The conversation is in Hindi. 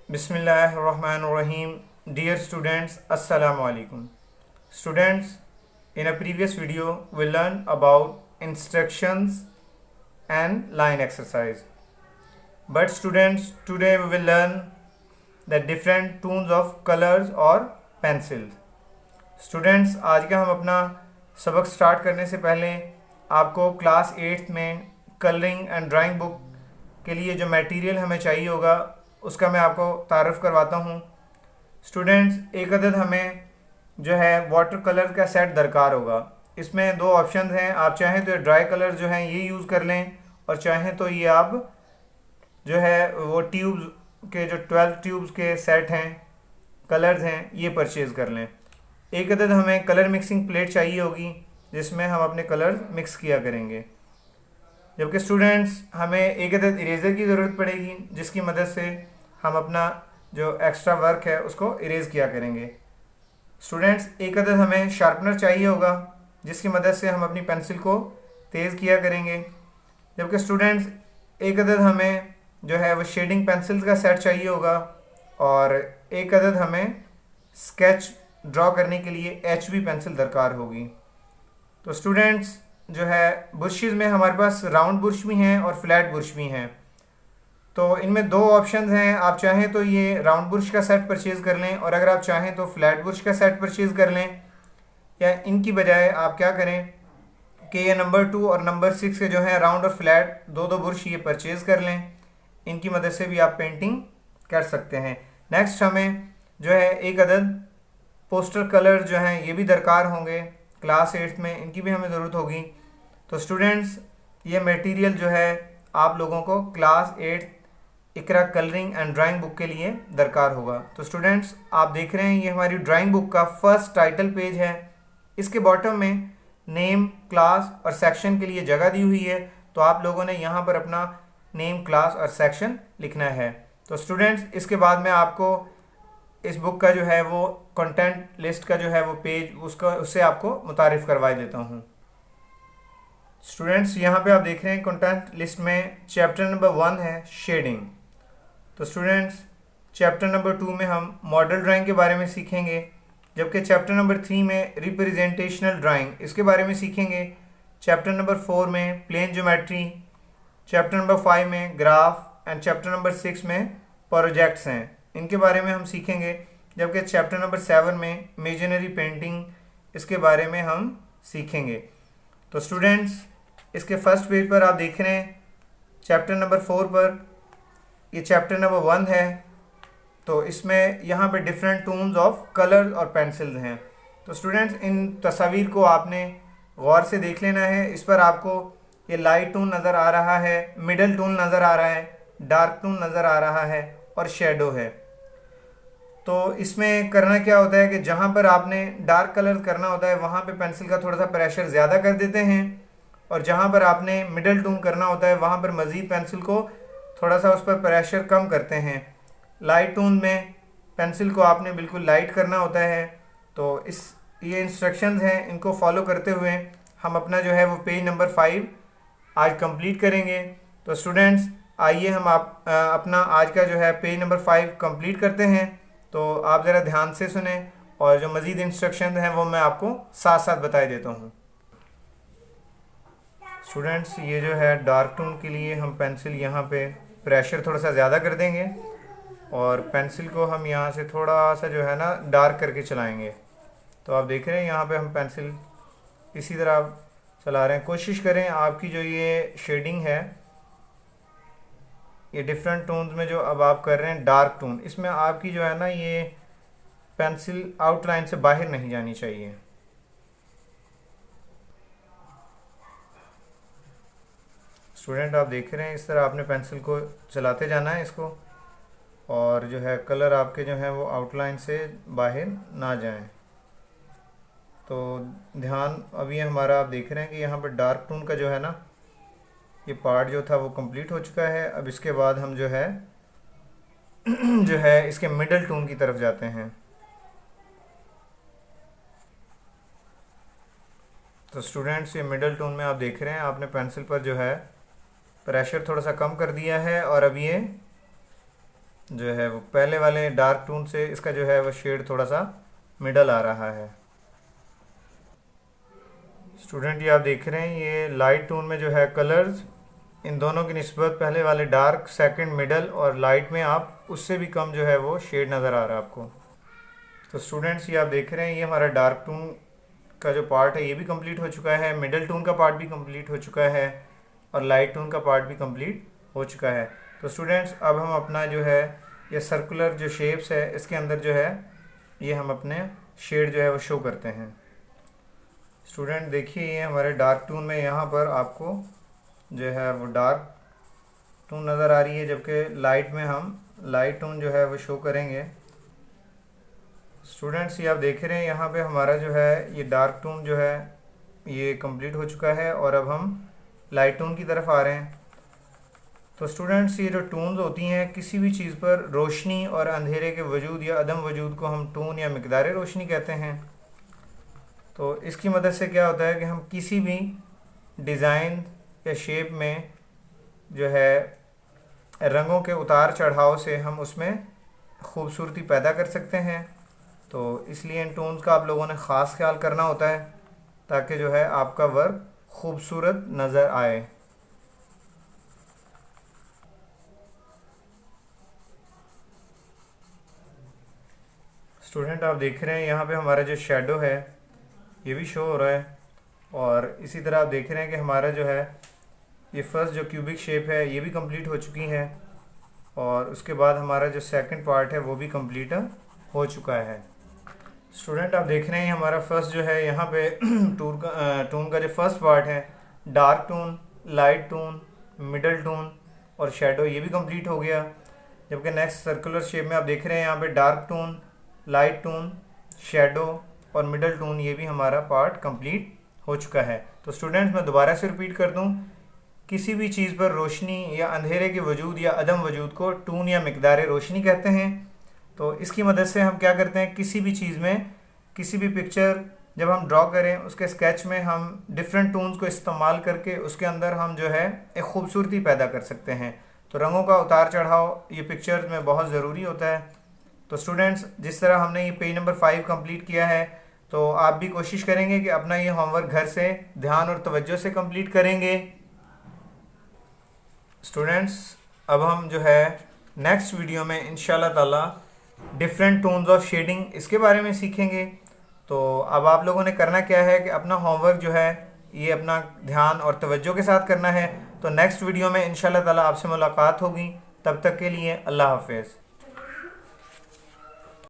Bismillahirrahmanirrahim. Dear students, Assalamu alaikum. Students, in a previous video, we learned about instructions and line exercise. But students, today we will learn the different tones of colors or pencils. Students, आज का हम अपना सबक स्टार्ट करने से पहले आपको क्लास 8th में कलरिंग एंड ड्राइंग बुक के लिए जो मटेरियल हमें चाहिए होगा उसका मैं आपको तारुफ करवाता हूँ। स्टूडेंट्स, एक अदद हमें जो है वाटर कलर का सेट दरकार होगा। इसमें दो ऑप्शन हैं, आप चाहें तो ड्राई कलर जो हैं ये यूज़ कर लें और चाहें तो ये आप जो है वो ट्यूब्स के जो 12 ट्यूब्स के सेट हैं, कलर्स हैं, ये परचेज़ कर लें। एक अदद हमें कलर मिक्सिंग प्लेट चाहिए होगी जिसमें हम अपने कलर्स मिक्स किया करेंगे। जबकि स्टूडेंट्स, हमें एक अदद इरेज़र की ज़रूरत पड़ेगी जिसकी मदद से हम अपना जो एक्स्ट्रा वर्क है उसको इरेज़ किया करेंगे। स्टूडेंट्स, एक अदद हमें शार्पनर चाहिए होगा जिसकी मदद से हम अपनी पेंसिल को तेज़ किया करेंगे। जबकि स्टूडेंट्स, एक अदद हमें जो है वो शेडिंग पेंसिल्स का सेट चाहिए होगा और एक अदद हमें स्केच ड्रॉ करने के लिए HB पेंसिल दरकार होगी। तो स्टूडेंट्स, जो है बुर्शेस में हमारे पास राउंड बुर्श भी हैं और फ्लैट बुर्श भी हैं। तो इनमें दो ऑप्शंस हैं, आप चाहें तो ये राउंड बुर्श का सेट परचेज़ कर लें और अगर आप चाहें तो फ्लैट बुर्श का सेट परचेज़ कर लें, या इनकी बजाय आप क्या करें कि ये नंबर 2 और नंबर 6 के जो हैं राउंड और फ्लैट दो बुर्श ये परचेज़ कर लें। इनकी मदद से भी आप पेंटिंग कर सकते हैं। नेक्स्ट हमें जो है एक अदद पोस्टर कलर जो हैं ये भी दरकार होंगे क्लास 8th में, इनकी भी हमें ज़रूरत होगी। तो स्टूडेंट्स, ये मटेरियल जो है आप लोगों को class 8th Iqra colouring and drawing book के लिए दरकार होगा। तो स्टूडेंट्स, आप देख रहे हैं ये हमारी ड्राइंग बुक का फर्स्ट टाइटल पेज है। इसके बॉटम में नेम, क्लास और सेक्शन के लिए जगह दी हुई है, तो आप लोगों ने यहाँ पर अपना नेम, क्लास और सेक्शन लिखना है। तो स्टूडेंट्स, इसके बाद में आपको इस बुक का जो है वो कंटेंट लिस्ट का जो है वो पेज उससे आपको मुतारिफ़ करवा देता हूँ। स्टूडेंट्स, यहाँ पे आप देख रहे हैं कंटेंट लिस्ट में चैप्टर नंबर 1 है शेडिंग। तो स्टूडेंट्स, चैप्टर नंबर 2 में हम मॉडल ड्राइंग के बारे में सीखेंगे, जबकि चैप्टर नंबर 3 में रिप्रेजेंटेशनल ड्राइंग इसके बारे में सीखेंगे। चैप्टर नंबर 4 में प्लेन ज्योमेट्री, चैप्टर नंबर 5 में ग्राफ एंड चैप्टर नंबर 6 में प्रोजेक्ट्स हैं, इनके बारे में हम सीखेंगे। जबकि चैप्टर नंबर 7 में इमेजिनरी पेंटिंग इसके बारे में हम सीखेंगे। तो स्टूडेंट्स, इसके फर्स्ट पेज पर आप देख रहे हैं चैप्टर नंबर 4 पर ये चैप्टर नंबर 1 है। तो इसमें यहाँ पे डिफरेंट टून्स ऑफ कलर और पेंसिल्स हैं। तो स्टूडेंट्स, इन तस्वीर को आपने गौर से देख लेना है। इस पर आपको ये लाइट टून नज़र आ रहा है, मिडल टून नज़र आ रहा है, डार्क टून नज़र आ रहा है और शेडो है। तो इसमें करना क्या होता है कि जहाँ पर आपने डार्क कलर करना होता है वहाँ पे पेंसिल का थोड़ा सा प्रेशर ज़्यादा कर देते हैं और जहाँ पर आपने मिडल टून करना होता है वहाँ पर मज़ीद पेंसिल को थोड़ा सा उस पर प्रेशर कम करते हैं। लाइट टून में पेंसिल को आपने बिल्कुल लाइट करना होता है। तो ये इंस्ट्रक्शंस हैं, इनको फॉलो करते हुए हम अपना जो है वो पेज नंबर 5 आज कंप्लीट करेंगे। तो स्टूडेंट्स, आइए हम अपना आज का जो है पेज नंबर 5 कंप्लीट करते हैं। तो आप ज़रा ध्यान से सुने और जो मज़ीद इंस्ट्रक्शन हैं वो मैं आपको साथ साथ बता देता हूँ। स्टूडेंट्स, ये जो है डार्क टोन के लिए हम पेंसिल यहाँ पे प्रेशर थोड़ा सा ज़्यादा कर देंगे और पेंसिल को हम यहाँ से थोड़ा सा जो है ना डार्क करके चलाएँगे। तो आप देख रहे हैं यहाँ पे हम पेंसिल इसी तरह चला रहे हैं। कोशिश करें आपकी जो ये शेडिंग है, ये डिफरेंट टोन्स में जो अब आप कर रहे हैं डार्क टोन, इसमें आपकी जो है ना ये पेंसिल आउटलाइन से बाहर नहीं जानी चाहिए। स्टूडेंट, आप देख रहे हैं इस तरह आपने पेंसिल को चलाते जाना है इसको, और जो है कलर आपके जो है वो आउटलाइन से बाहर ना जाएं। तो ध्यान, अभी हमारा आप देख रहे हैं कि यहाँ पर डार्क टोन का जो है ना ये पार्ट जो था वो कंप्लीट हो चुका है। अब इसके बाद हम जो है जो है इसके मिडल टोन की तरफ जाते हैं। तो स्टूडेंट्स, ये मिडल टोन में आप देख रहे हैं आपने पेंसिल पर जो है प्रेशर थोड़ा सा कम कर दिया है और अब ये जो है वो पहले वाले डार्क टोन से इसका जो है वो शेड थोड़ा सा मिडल आ रहा है। स्टूडेंट ये आप देख रहे हैं ये लाइट टोन में जो है कलर्स इन दोनों की निस्बत पहले वाले डार्क, सेकंड मिडल और लाइट में आप उससे भी कम जो है वो शेड नज़र आ रहा है आपको। तो स्टूडेंट्स ये आप देख रहे हैं ये हमारा डार्क टोन का जो पार्ट है ये भी कंप्लीट हो चुका है, मिडल टोन का पार्ट भी कंप्लीट हो चुका है और लाइट टोन का पार्ट भी कंप्लीट हो चुका है। तो स्टूडेंट्स अब हम अपना जो है ये सर्कुलर जो शेप्स है इसके अंदर जो है ये हम अपने शेड जो है वो शो करते हैं। स्टूडेंट देखिए ये हमारे डार्क टोन में यहाँ पर आपको जो है वो डार्क टोन नज़र आ रही है, जबकि लाइट में हम लाइट टोन जो है वो शो करेंगे। स्टूडेंट्स ये आप देख रहे हैं यहाँ पे हमारा जो है ये डार्क टोन जो है ये कंप्लीट हो चुका है और अब हम लाइट टोन की तरफ आ रहे हैं। तो स्टूडेंट्स ये जो टोन्स होती हैं किसी भी चीज़ पर रोशनी और अंधेरे के वजूद या अदम वजूद को हम टोन या मिकदार रोशनी कहते हैं। तो इसकी मदद से क्या होता है कि हम किसी भी डिज़ाइन या शेप में जो है रंगों के उतार चढ़ाव से हम उसमें खूबसूरती पैदा कर सकते हैं। तो इसलिए इन टोन्स का आप लोगों ने ख़ास ख्याल करना होता है ताकि जो है आपका वर्क खूबसूरत नज़र आए। स्टूडेंट आप देख रहे हैं यहाँ पे हमारा जो शेडो है ये भी शो हो रहा है और इसी तरह आप देख रहे हैं कि हमारा जो है ये फर्स्ट जो क्यूबिक शेप है ये भी कंप्लीट हो चुकी है और उसके बाद हमारा जो सेकंड पार्ट है वो भी कंप्लीट हो चुका है। स्टूडेंट आप देख रहे हैं हमारा फर्स्ट जो है यहाँ पे टोन का जो फर्स्ट पार्ट है dark tone, light tone, middle tone और शेडो ये भी कंप्लीट हो गया, जबकि नेक्स्ट सर्कुलर शेप में आप देख रहे हैं यहाँ पे dark tone, light tone, shadow और मिडल टोन ये भी हमारा पार्ट कंप्लीट हो चुका है। तो स्टूडेंट्स मैं दोबारा से रिपीट कर दूँ, किसी भी चीज़ पर रोशनी या अंधेरे के वजूद या अदम वजूद को टोन या मिकदार रोशनी कहते हैं। तो इसकी मदद से हम क्या करते हैं किसी भी चीज़ में किसी भी पिक्चर जब हम ड्रॉ करें उसके स्केच में हम डिफरेंट टोन्स को इस्तेमाल करके उसके अंदर हम जो है एक खूबसूरती पैदा कर सकते हैं। तो रंगों का उतार चढ़ाव ये पिक्चर्स में बहुत ज़रूरी होता है। तो स्टूडेंट्स जिस तरह हमने ये पेज नंबर 5 कंप्लीट किया है तो आप भी कोशिश करेंगे कि अपना ये होमवर्क घर से ध्यान और तवज्जो से कंप्लीट करेंगे। स्टूडेंट्स अब हम जो है नेक्स्ट वीडियो में इंशाल्लाह ताला डिफरेंट टोन्स ऑफ शेडिंग इसके बारे में सीखेंगे। तो अब आप लोगों ने करना क्या है कि अपना होमवर्क जो है ये अपना ध्यान और तवज्जो के साथ करना है। तो नेक्स्ट वीडियो में इंशाल्लाह ताला आपसे मुलाकात होगी, तब तक के लिए अल्लाह हाफ़िज़।